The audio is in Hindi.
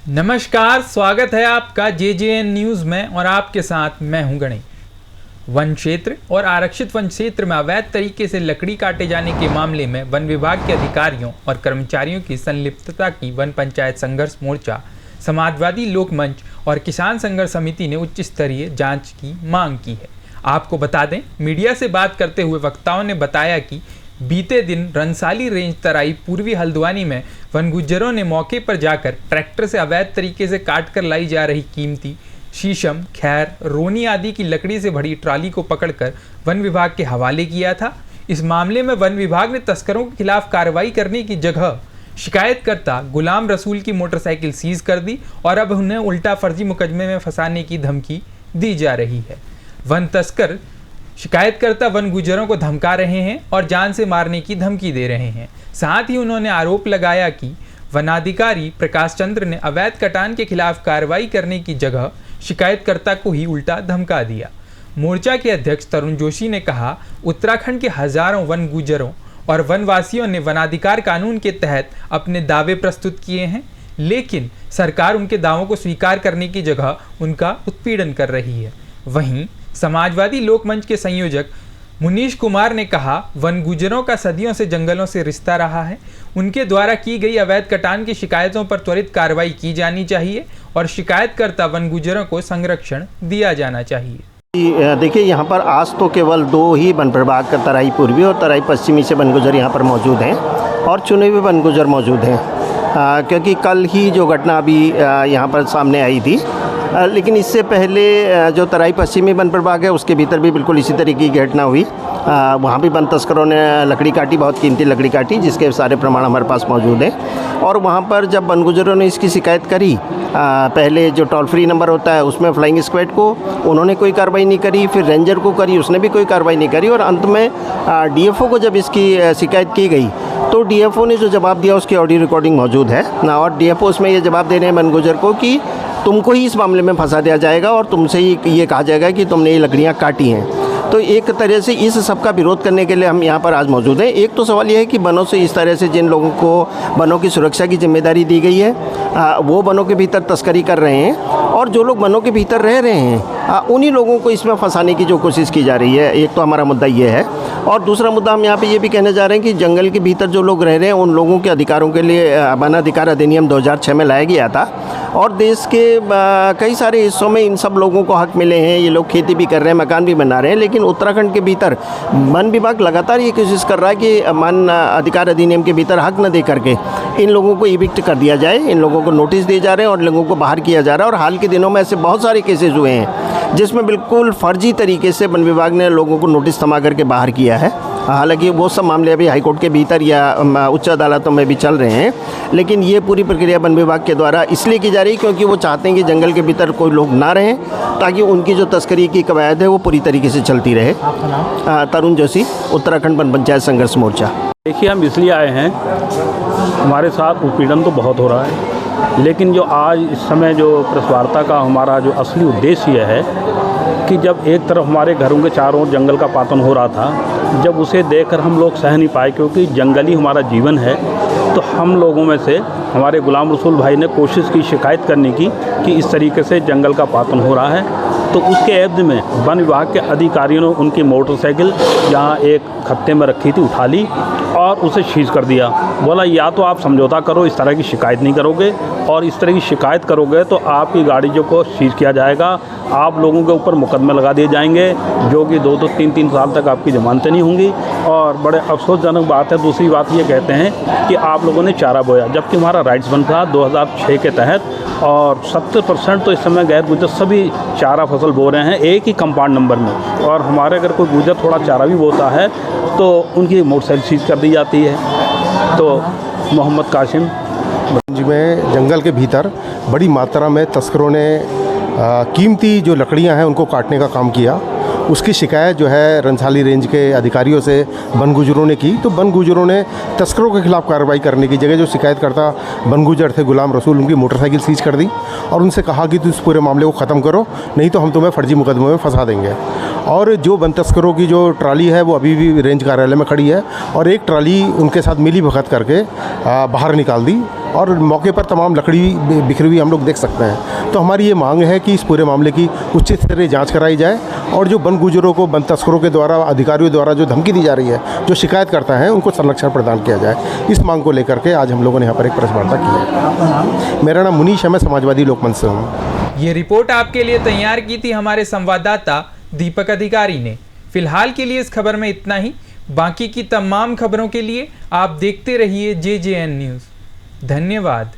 नमस्कार, स्वागत है आपका JJN न्यूज़ में और आपके साथ मैं हूं गणेश। वन क्षेत्र और आरक्षित वन क्षेत्र में अवैध तरीके से लकड़ी काटे जाने के मामले में वन विभाग के अधिकारियों और कर्मचारियों की संलिप्तता की वन पंचायत संघर्ष मोर्चा, समाजवादी लोक मंच और किसान संघर्ष समिति ने उच्च स्तरीय जांच की मांग की है। आपको बता दें, मीडिया से बात करते हुए वक्ताओं ने बताया कि बीते दिन रंसाली रेंज तराई पूर्वी हल्द्वानी में वन गुज्जरों ने मौके पर जाकर ट्रैक्टर से अवैध तरीके से काट कर लाई जा रही कीमती शीशम, खैर, रोनी आदि की लकड़ी से भरी ट्राली को पकड़कर वन विभाग के हवाले किया था। इस मामले में वन विभाग ने तस्करों के खिलाफ कार्रवाई करने की जगह शिकायतकर्ता गुलाम रसूल की मोटरसाइकिल सीज कर दी और अब उन्हें उल्टा फर्जी मुकदमे में फंसाने की धमकी दी जा रही है। वन तस्कर शिकायतकर्ता वन गुज्जरों को धमका रहे हैं और जान से मारने की धमकी दे रहे हैं। साथ ही उन्होंने आरोप लगाया कि वनाधिकारी प्रकाश चंद्र ने अवैध कटान के खिलाफ कार्रवाई करने की जगह शिकायतकर्ता को ही उल्टा धमका दिया। मोर्चा के अध्यक्ष तरुण जोशी ने कहा, उत्तराखंड के हजारों वन गुज्जरों और वनवासियों ने वनाधिकार कानून के तहत अपने दावे प्रस्तुत किए हैं, लेकिन सरकार उनके दावों को स्वीकार करने की जगह उनका उत्पीड़न कर रही है। वहीं समाजवादी लोक मंच के संयोजक मुनीश कुमार ने कहा, वन गुज्जरों का सदियों से जंगलों से रिश्ता रहा है। उनके द्वारा की गई अवैध कटान की शिकायतों पर त्वरित कार्रवाई की जानी चाहिए और शिकायतकर्ता वन गुज्जरों को संरक्षण दिया जाना चाहिए। देखिए, यहाँ पर आज तो केवल दो ही वन प्रभाग का तराई पूर्वी और तराई पश्चिमी से वन गुज्जर यहाँ पर मौजूद हैं और चुने हुए वन गुज्जर मौजूद हैं, क्योंकि कल ही जो घटना अभी यहाँ पर सामने आई थी, लेकिन इससे पहले जो तराई पश्चिमी वन प्रभाग है उसके भीतर भी बिल्कुल इसी तरीके की घटना हुई। वहाँ भी वन तस्करों ने लकड़ी काटी, बहुत कीमती लकड़ी काटी, जिसके सारे प्रमाण हमारे पास मौजूद हैं। और वहाँ पर जब वन गुज्जरों ने इसकी शिकायत करी, पहले जो टोल फ्री नंबर होता है उसमें फ्लाइंग स्क्वाड को, उन्होंने कोई कार्रवाई नहीं करी, फिर रेंजर को करी, उसने भी कोई कार्रवाई नहीं करी, और अंत में DFO को जब इसकी शिकायत की गई तो DFO ने जो जवाब दिया उसकी ऑडियो रिकॉर्डिंग मौजूद है ना, और DFO उसमें ये जवाब दे रहे हैं वन गुज्जर को कि तुमको ही इस मामले में फंसा दिया जाएगा और तुमसे ही ये कहा जाएगा कि तुमने ये लकड़ियाँ काटी हैं। तो एक तरह से इस सब का विरोध करने के लिए हम यहाँ पर आज मौजूद हैं। एक तो सवाल ये है कि वनों से इस तरह से जिन लोगों को वनों की सुरक्षा की जिम्मेदारी दी गई है, वो वनों के भीतर तस्करी कर रहे हैं, और जो लोग वनों के भीतर रह रहे हैं उन्हीं लोगों को इसमें फंसाने की जो कोशिश की जा रही है। एक तो हमारा मुद्दा ये है, और दूसरा मुद्दा हम यहाँ पे ये भी कहने जा रहे हैं कि जंगल के भीतर जो लोग रह रहे हैं उन लोगों के अधिकारों के लिए वन अधिकार अधिनियम 2006 में लाया गया था, और देश के कई सारे हिस्सों में इन सब लोगों को हक मिले हैं। ये लोग खेती भी कर रहे हैं, मकान भी बना रहे हैं, लेकिन उत्तराखंड के भीतर वन विभाग लगातार ये कोशिश कर रहा है कि वन अधिकार अधिनियम के भीतर हक न दे करके इन लोगों को इविक्ट कर दिया जाए। इन लोगों को नोटिस दिए जा रहे हैं और लोगों को बाहर किया जा रहा है, और हाल के दिनों में ऐसे बहुत सारे केसेस हुए हैं जिसमें बिल्कुल फर्जी तरीके से वन विभाग ने लोगों को नोटिस थमा करके बाहर किया है। हालांकि वो सब मामले अभी हाईकोर्ट के भीतर या उच्च अदालतों में भी चल रहे हैं, लेकिन ये पूरी प्रक्रिया वन विभाग के द्वारा इसलिए की जा रही है क्योंकि वो चाहते हैं कि जंगल के भीतर कोई लोग ना रहें, ताकि उनकी जो तस्करी की कवायद है वो पूरी तरीके से चलती रहे। तरुण जोशी, उत्तराखंड वन पंचायत संघर्ष मोर्चा। देखिए, हम इसलिए आए हैं, हमारे साथ उत्पीड़न तो बहुत हो रहा है, लेकिन जो आज इस समय जो प्रेस वार्ता का हमारा जो असली उद्देश्य यह है कि जब एक तरफ हमारे घरों के चारों ओर जंगल का पातन हो रहा था, जब उसे देखकर हम लोग सह नहीं पाए, क्योंकि जंगल ही हमारा जीवन है, तो हम लोगों में से हमारे गुलाम रसूल भाई ने कोशिश की शिकायत करने की कि इस तरीके से जंगल का पातन हो रहा है। तो उसके एवज में वन विभाग के अधिकारियों ने उनकी मोटरसाइकिल जहाँ एक खत्ते में रखी थी उठा ली और उसे सीज कर दिया। बोला, या तो आप समझौता करो, इस तरह की शिकायत नहीं करोगे, और इस तरह की शिकायत करोगे तो आपकी गाड़ी जो को सीज किया जाएगा, आप लोगों के ऊपर मुकदमे लगा दिए जाएंगे, जो कि 2 से 3 साल तक आपकी जमानतें नहीं होंगी। और बड़े अफसोसजनक बात है, दूसरी बात ये कहते हैं कि आप लोगों ने चारा बोया, जबकि हमारा राइट्स बन था 2006 के तहत, और 70% तो इस समय गैर गुजर सभी चारा फसल बो रहे हैं एक ही कंपाउंड नंबर में, और हमारे अगर कोई गुजर थोड़ा चारा भी बोता है तो उनकी मोटरसाइकिल सीज कर दी जाती है। तो मोहम्मद कासिम में जंगल के भीतर बड़ी मात्रा में तस्करों ने कीमती जो लकड़ियां हैं उनको काटने का काम किया। उसकी शिकायत जो है रंसाली रेंज के अधिकारियों से वन गुज्जरों ने की, तो वन गुज्जरों ने तस्करों के खिलाफ कार्रवाई करने की जगह जो शिकायतकर्ता वन गुज्जर थे गुलाम रसूल, उनकी मोटरसाइकिल सीज कर दी और उनसे कहा कि तुम इस पूरे मामले को ख़त्म करो, नहीं तो हम तुम्हें फर्जी मुकदमे में फंसा देंगे। और जो वन तस्करों की जो ट्राली है वो अभी भी रेंज कार्यालय में खड़ी है, और एक ट्राली उनके साथ मिली भगत करके बाहर निकाल दी और मौके पर तमाम लकड़ी बिखरी हुई हम लोग देख सकते हैं। तो हमारी ये मांग है कि इस पूरे मामले की उचित स्तरीय जांच कराई जाए और जो वन गुजरों को वन तस्करों के द्वारा, अधिकारियों द्वारा जो धमकी दी जा रही है, जो शिकायत करता है, उनको संरक्षण प्रदान किया जाए। इस मांग को लेकर के आज हम लोगों ने यहाँ पर एक प्रेस वार्ता की है। मेरा नाम मुनीश है, मैं समाजवादी लोकमंच से हूँ। ये रिपोर्ट आपके लिए तैयार की थी हमारे संवाददाता दीपक अधिकारी ने। फिलहाल के लिए इस खबर में इतना ही। बाकी की तमाम खबरों के लिए आप देखते रहिए JJN न्यूज़। धन्यवाद।